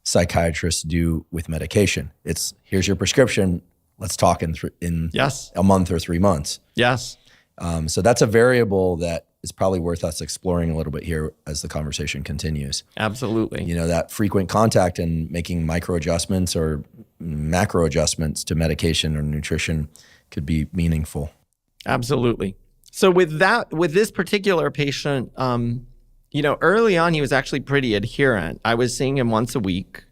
psychiatrists do with medication. It's here's your prescription. Let's talk in Yes. a month or 3 months. Yes. So that's a variable that is probably worth us exploring a little bit here as the conversation continues. Absolutely. You know, that frequent contact and making micro adjustments or macro adjustments to medication or nutrition could be meaningful. Absolutely. So with this particular patient, early on, he was actually pretty adherent. I was seeing him once a week.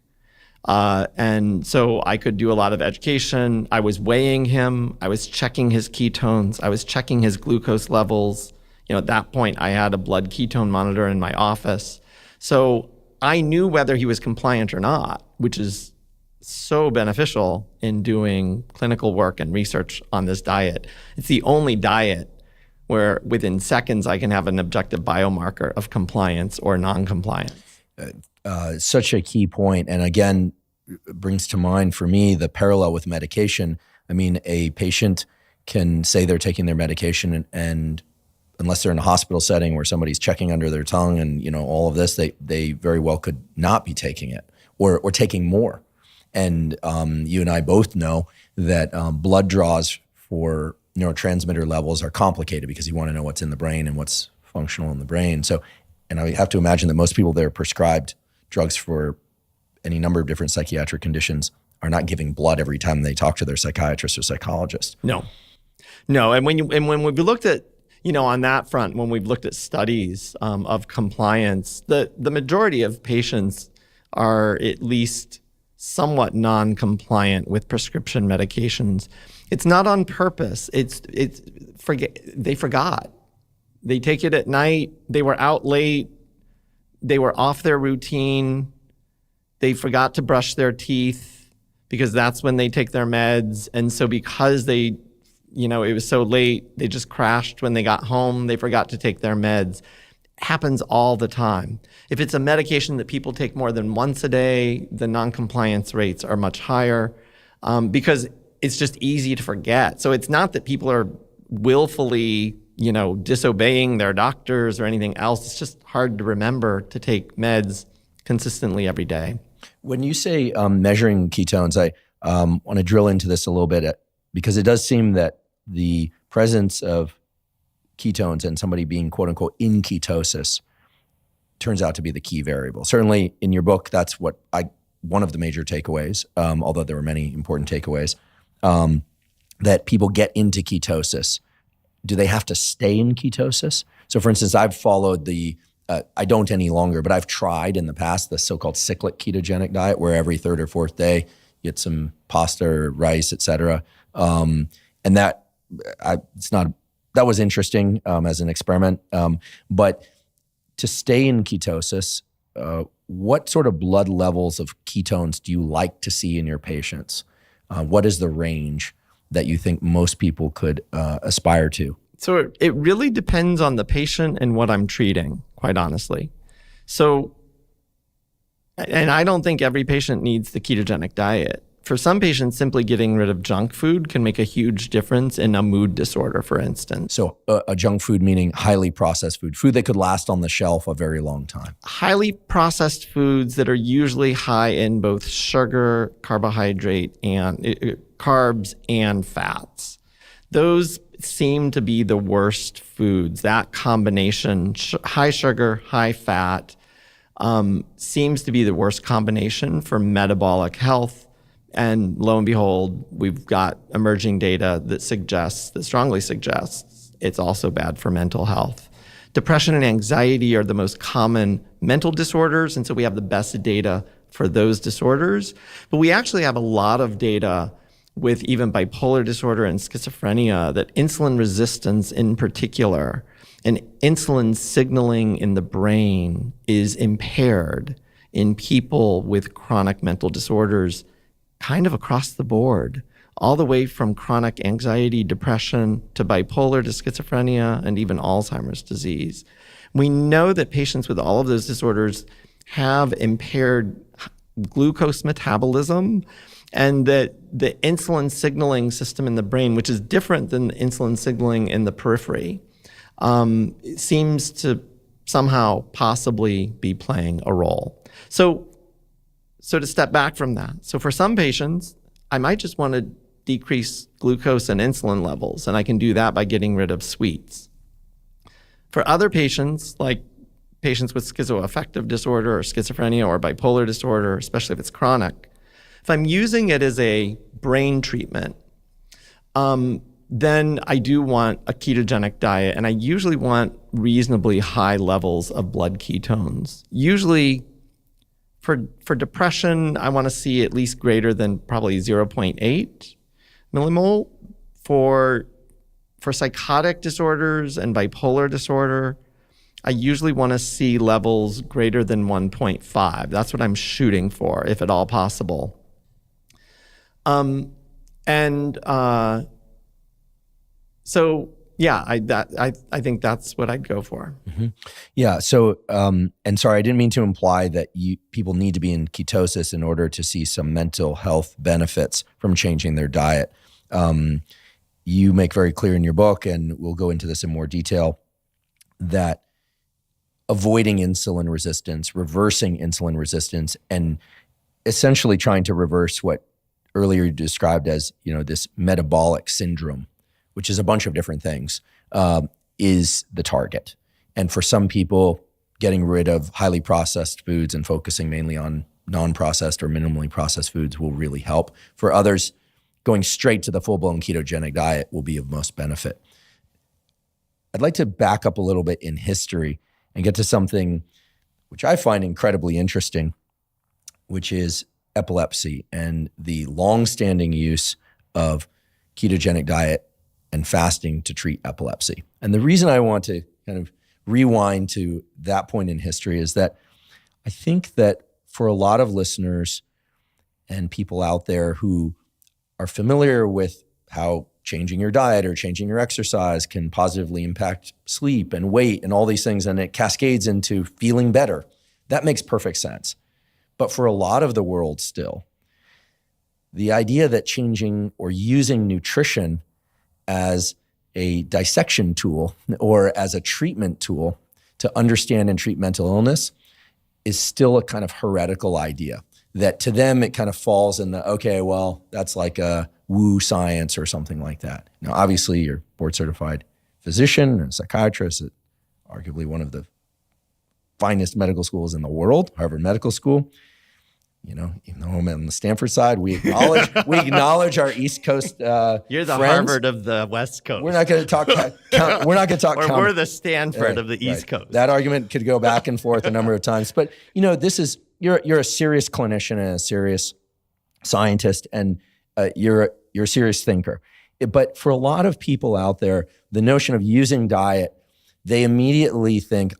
And so I could do a lot of education. I was weighing him. I was checking his ketones. I was checking his glucose levels. At that point, I had a blood ketone monitor in my office. So I knew whether he was compliant or not, which is so beneficial in doing clinical work and research on this diet. It's the only diet where within seconds I can have an objective biomarker of compliance or non-compliance. Such a key point. And again, brings to mind for me the parallel with medication. I mean, a patient can say they're taking their medication and unless they're in a hospital setting where somebody's checking under their tongue and all of this, they very well could not be taking it or taking more. And you and I both know that blood draws for neurotransmitter levels are complicated because you want to know what's in the brain and what's functional in the brain. So, and I have to imagine that most people that are prescribed drugs for any number of different psychiatric conditions are not giving blood every time they talk to their psychiatrist or psychologist. No. And when we've looked at, on that front, when we've looked at studies of compliance, the majority of patients are at least somewhat non-compliant with prescription medications. It's not on purpose. They forgot. They take it at night. They were out late. They were off their routine. They forgot to brush their teeth because that's when they take their meds. And so because it was so late, they just crashed when they got home. They forgot to take their meds. Happens all the time. If it's a medication that people take more than once a day, the non-compliance rates are much higher because it's just easy to forget. So it's not that people are willfully, disobeying their doctors or anything else. It's just hard to remember to take meds consistently every day. When you say measuring ketones, I want to drill into this a little bit because it does seem that the presence of ketones and somebody being quote unquote in ketosis turns out to be the key variable. Certainly in your book, that's one of the major takeaways, although there were many important takeaways, that people get into ketosis. Do they have to stay in ketosis? So for instance, I've followed I don't any longer, but I've tried in the past the so-called cyclic ketogenic diet where every third or fourth day you get some pasta or rice, et cetera. And that was interesting as an experiment. But to stay in ketosis, what sort of blood levels of ketones do you like to see in your patients? What is the range that you think most people could aspire to? So it really depends on the patient and what I'm treating, quite honestly. So, and I don't think every patient needs the ketogenic diet. For some patients, simply getting rid of junk food can make a huge difference in a mood disorder, for instance. So a junk food meaning highly processed food that could last on the shelf a very long time. Highly processed foods that are usually high in both sugar, carbohydrate, and carbs and fats. Those seem to be the worst foods. That combination, high sugar, high fat, seems to be the worst combination for metabolic health. And lo and behold, we've got emerging data that strongly suggests it's also bad for mental health. Depression and anxiety are the most common mental disorders, and so we have the best data for those disorders. But we actually have a lot of data with even bipolar disorder and schizophrenia that insulin resistance in particular and insulin signaling in the brain is impaired in people with chronic mental disorders kind of across the board, all the way from chronic anxiety, depression, to bipolar, to schizophrenia, and even Alzheimer's disease. We know that patients with all of those disorders have impaired glucose metabolism, and that the insulin signaling system in the brain, which is different than the insulin signaling in the periphery, seems to somehow possibly be playing a role. So So to step back from that, so for some patients, I might just want to decrease glucose and insulin levels, and I can do that by getting rid of sweets. For other patients, like patients with schizoaffective disorder or schizophrenia or bipolar disorder, especially if it's chronic, if I'm using it as a brain treatment, then I do want a ketogenic diet, and I usually want reasonably high levels of blood ketones. Usually, for depression, I want to see at least greater than probably 0.8 millimole. For psychotic disorders and bipolar disorder, I usually want to see levels greater than 1.5. That's what I'm shooting for, if at all possible. So yeah, I think that's what I'd go for. Mm-hmm. Yeah. So, and sorry, I didn't mean to imply that people need to be in ketosis in order to see some mental health benefits from changing their diet. You make very clear in your book, and we'll go into this in more detail, that avoiding insulin resistance, reversing insulin resistance, and essentially trying to reverse what earlier you described as, this metabolic syndrome, which is a bunch of different things, is the target. And for some people, getting rid of highly processed foods and focusing mainly on non-processed or minimally processed foods will really help. For others, going straight to the full-blown ketogenic diet will be of most benefit. I'd like to back up a little bit in history and get to something which I find incredibly interesting, which is epilepsy and the long-standing use of ketogenic diet and fasting to treat epilepsy. And the reason I want to kind of rewind to that point in history is that I think that for a lot of listeners and people out there who are familiar with how changing your diet or changing your exercise can positively impact sleep and weight and all these things, and it cascades into feeling better, that makes perfect sense. But for a lot of the world still, the idea that changing or using nutrition as a dissection tool or as a treatment tool to understand and treat mental illness is still a kind of heretical idea. That to them, it kind of falls in the, okay, well, that's like a woo science or something like that. Now, obviously, you're a board-certified physician and psychiatrist at arguably one of the finest medical schools in the world, Harvard Medical School. Even though I'm on the Stanford side, we acknowledge our East Coast You're the friends. Harvard of the West Coast. We're not going to talk. We're not going to talk. Or we're the Stanford of the East Coast. That argument could go back and forth a number of times, but this is you're a serious clinician and a serious scientist, and you're a serious thinker. But for a lot of people out there, the notion of using diet, they immediately think,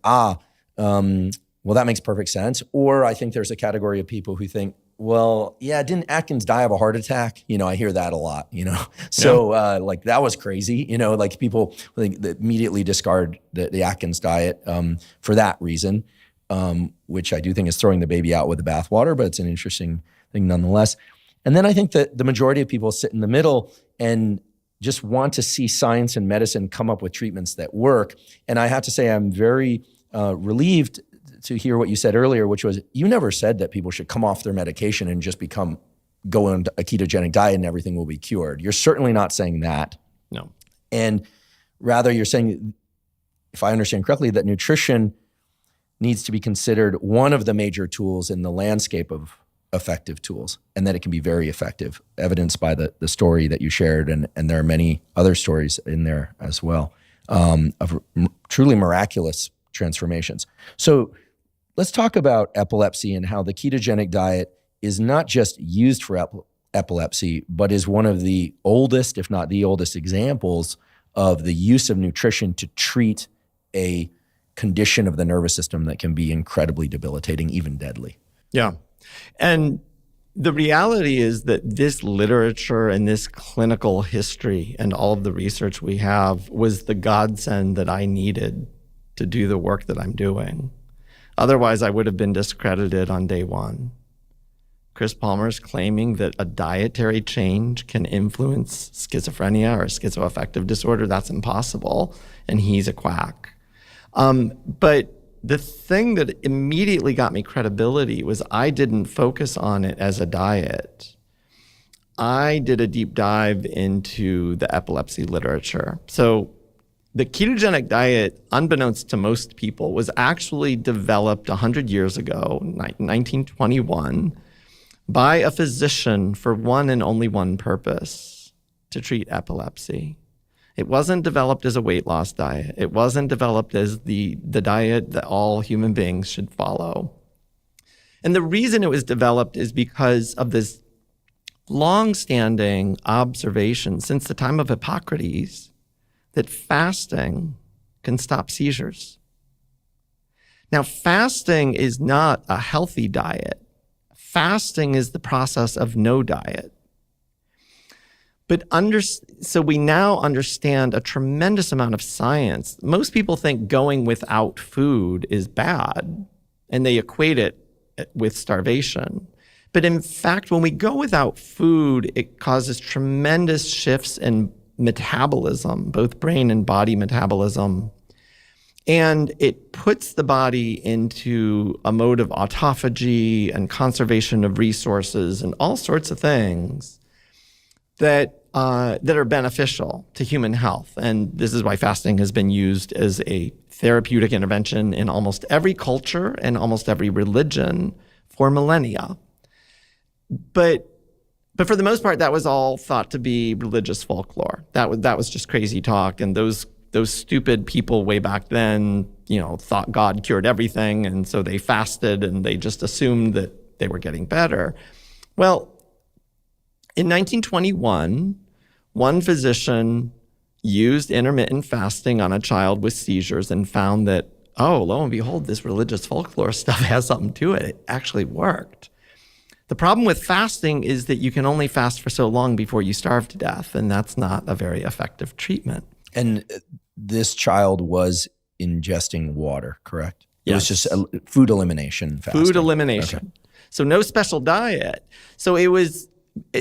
well, that makes perfect sense. Or I think there's a category of people who think, well, yeah, didn't Atkins die of a heart attack? I hear that a lot, So like that was crazy, like people that immediately discard the Atkins diet for that reason, which I do think is throwing the baby out with the bathwater, but it's an interesting thing nonetheless. And then I think that the majority of people sit in the middle and just want to see science and medicine come up with treatments that work. And I have to say I'm very relieved to hear what you said earlier, which was you never said that people should come off their medication and just go on a ketogenic diet and everything will be cured. You're certainly not saying that. No. And rather you're saying, if I understand correctly, that nutrition needs to be considered one of the major tools in the landscape of effective tools, and that it can be very effective, evidenced by the story that you shared. And there are many other stories in there as well of truly miraculous transformations. So let's talk about epilepsy and how the ketogenic diet is not just used for epilepsy, but is one of the oldest, if not the oldest, examples of the use of nutrition to treat a condition of the nervous system that can be incredibly debilitating, even deadly. Yeah. And the reality is that this literature and this clinical history and all of the research we have was the godsend that I needed to do the work that I'm doing. Otherwise, I would have been discredited on day one. Chris Palmer's claiming that a dietary change can influence schizophrenia or schizoaffective disorder. That's impossible, and he's a quack. But the thing that immediately got me credibility was I didn't focus on it as a diet. I did a deep dive into the epilepsy literature. So the ketogenic diet, unbeknownst to most people, was actually developed 100 years ago, 1921, by a physician for one and only one purpose: to treat epilepsy. It wasn't developed as a weight loss diet. It wasn't developed as the diet that all human beings should follow. And the reason it was developed is because of this long-standing observation since the time of Hippocrates that fasting can stop seizures. Now, fasting is not a healthy diet. Fasting is the process of no diet. But so we now understand a tremendous amount of science. Most people think going without food is bad, and they equate it with starvation. But in fact, when we go without food, it causes tremendous shifts in metabolism, both brain and body metabolism. And it puts the body into a mode of autophagy and conservation of resources and all sorts of things that are beneficial to human health. And this is why fasting has been used as a therapeutic intervention in almost every culture and almost every religion for millennia. But for the most part, that was all thought to be religious folklore. That was just crazy talk. And those stupid people way back then, thought God cured everything. And so they fasted and they just assumed that they were getting better. Well, in 1921, one physician used intermittent fasting on a child with seizures and found that, oh, lo and behold, this religious folklore stuff has something to it. It actually worked. The problem with fasting is that you can only fast for so long before you starve to death, and that's not a very effective treatment. And this child was ingesting water, correct? Yes. It was just food elimination fasting. Food elimination. Okay. So no special diet.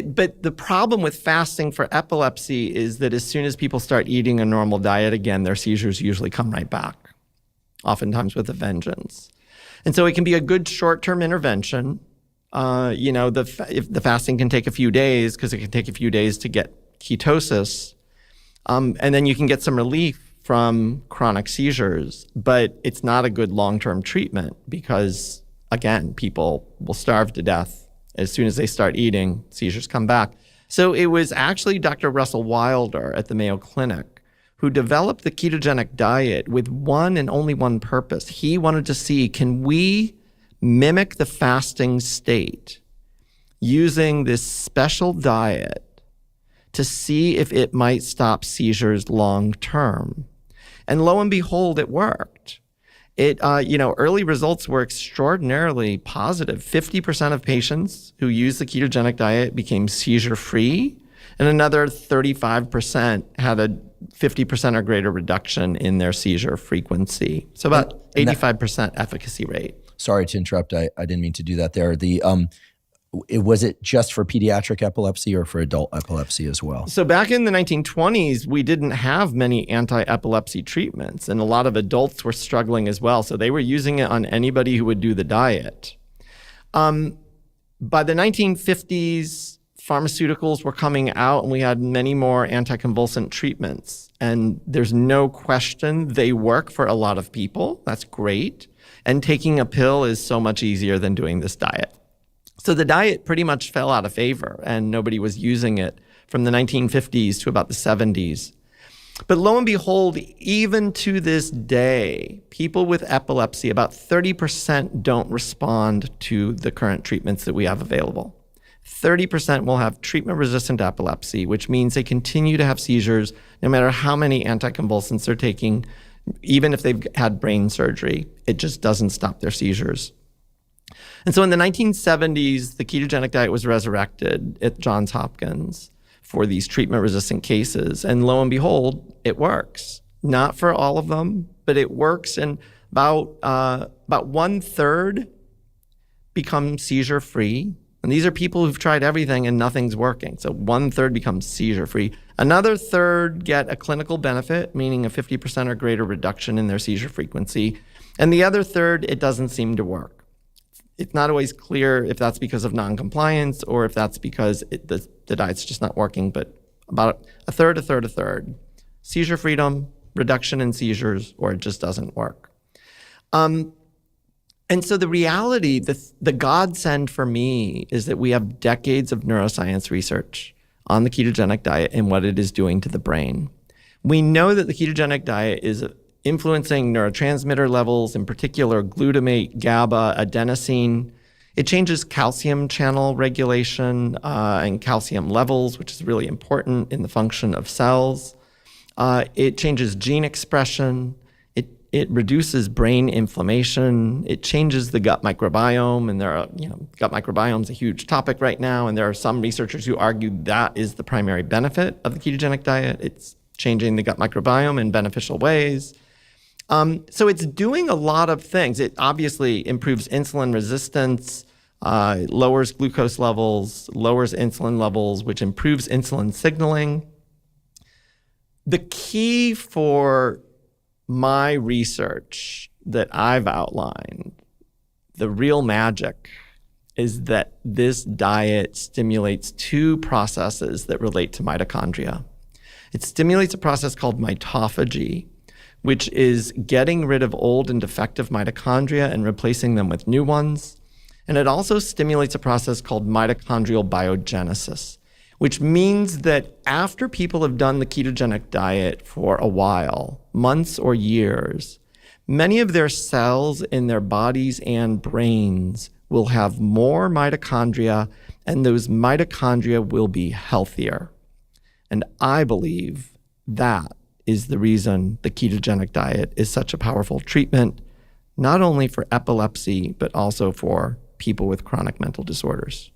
But the problem with fasting for epilepsy is that as soon as people start eating a normal diet again, their seizures usually come right back, oftentimes with a vengeance. And so it can be a good short-term intervention. If the fasting can take a few days, because it can take a few days to get ketosis, and then you can get some relief from chronic seizures. But it's not a good long-term treatment because, again, people will starve to death. As soon as they start eating, seizures come back. So it was actually Dr. Russell Wilder at the Mayo Clinic who developed the ketogenic diet with one and only one purpose. He wanted to see, can we mimic the fasting state using this special diet to see if it might stop seizures long term? And lo and behold, it worked. Early results were extraordinarily positive. 50% of patients who used the ketogenic diet became seizure-free, and another 35% had a 50% or greater reduction in their seizure frequency. So about 85% efficacy rate. Sorry to interrupt. I didn't mean to do that there. Was it just for pediatric epilepsy or for adult epilepsy as well? So back in the 1920s, we didn't have many anti-epilepsy treatments, and a lot of adults were struggling as well. So they were using it on anybody who would do the diet. By the 1950s, pharmaceuticals were coming out, and we had many more anticonvulsant treatments. And there's no question they work for a lot of people. That's great. And taking a pill is so much easier than doing this diet. So the diet pretty much fell out of favor, and nobody was using it from the 1950s to about the 70s. But lo and behold, even to this day, people with epilepsy, about 30% don't respond to the current treatments that we have available. 30% will have treatment-resistant epilepsy, which means they continue to have seizures no matter how many anticonvulsants they're taking, even if they've had brain surgery. It just doesn't stop their seizures. And so in the 1970s, the ketogenic diet was resurrected at Johns Hopkins for these treatment-resistant cases. And lo and behold, it works. Not for all of them, but it works. And about 1/3 become seizure-free. And these are people who've tried everything and nothing's working. So 1/3 becomes seizure-free. Another third get a clinical benefit, meaning a 50% or greater reduction in their seizure frequency. And the other third, it doesn't seem to work. It's not always clear if that's because of noncompliance or if that's because the diet's just not working, but about a third. Seizure freedom, reduction in seizures, or it just doesn't work. And so the reality, the godsend for me is that we have decades of neuroscience research on the ketogenic diet and what it is doing to the brain. We know that the ketogenic diet is influencing neurotransmitter levels, in particular glutamate, GABA, adenosine. It changes calcium channel regulation and calcium levels, which is really important in the function of cells. It changes gene expression. It reduces brain inflammation. It changes the gut microbiome, and gut microbiome is a huge topic right now, and there are some researchers who argue that is the primary benefit of the ketogenic diet. It's changing the gut microbiome in beneficial ways. So it's doing a lot of things. It obviously improves insulin resistance, lowers glucose levels, lowers insulin levels, which improves insulin signaling. The key for my research that I've outlined, the real magic, is that this diet stimulates two processes that relate to mitochondria. It stimulates a process called mitophagy, which is getting rid of old and defective mitochondria and replacing them with new ones. And it also stimulates a process called mitochondrial biogenesis, which means that after people have done the ketogenic diet for a while, months or years, many of their cells in their bodies and brains will have more mitochondria, and those mitochondria will be healthier. And I believe that is the reason the ketogenic diet is such a powerful treatment, not only for epilepsy, but also for people with chronic mental disorders.